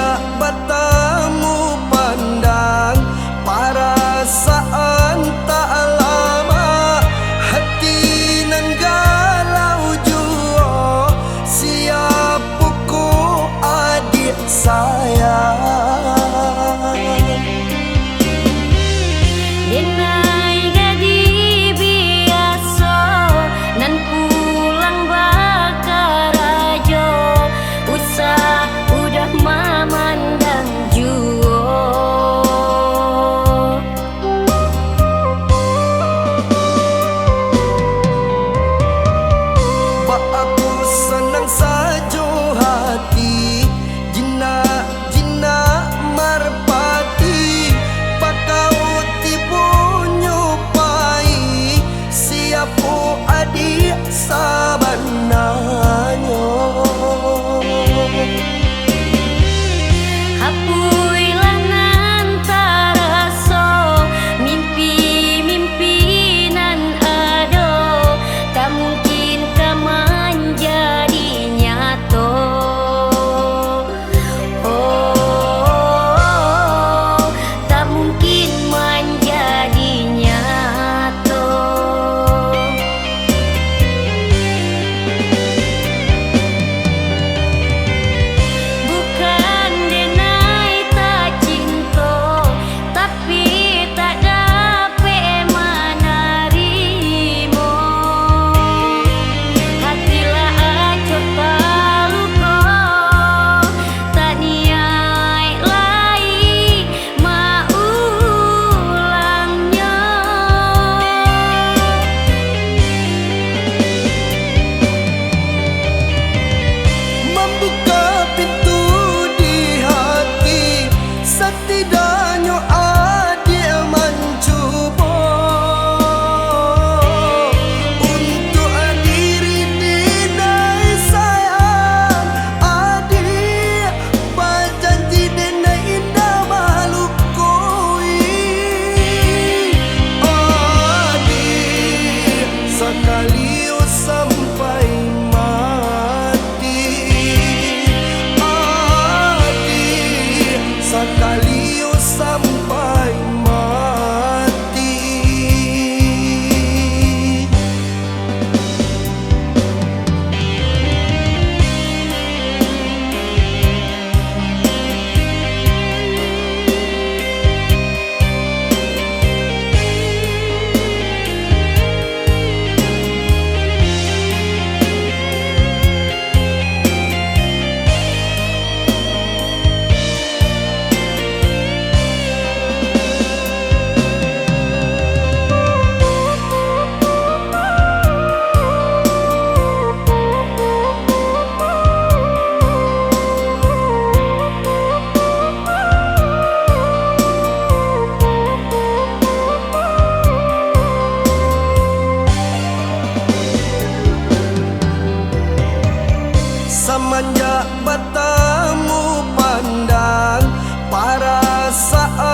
Semenjak bertemu pandang, perasaan tak lama, hati nan galau jua, siap pukul adik sayang. Denai gadi biasa nan pulang bakarajo, usah udah memandang juo. Bak aku senang saja hati, jinak merpati, bakau tibu nyupai, siapu adik sabananyo. Hapuilah nan taraso, mimpi-mimpi nan ado, tak mungkin ka menjadi nyato. Oh, tak mungkin menjadi nyato. Bukan denai tak cinta, tapi tak dapat menerima. Hatilah acok terluka, tak niat lagi maulangnya. Membuka pintu di hati, setidaknya adik mencuba untuk diri dinai sayang. Adik berjanji dinai indah malukui. Adik sekali sampai mati, adik sekali sampai mati. Semenjak bertemu pandang, perasaan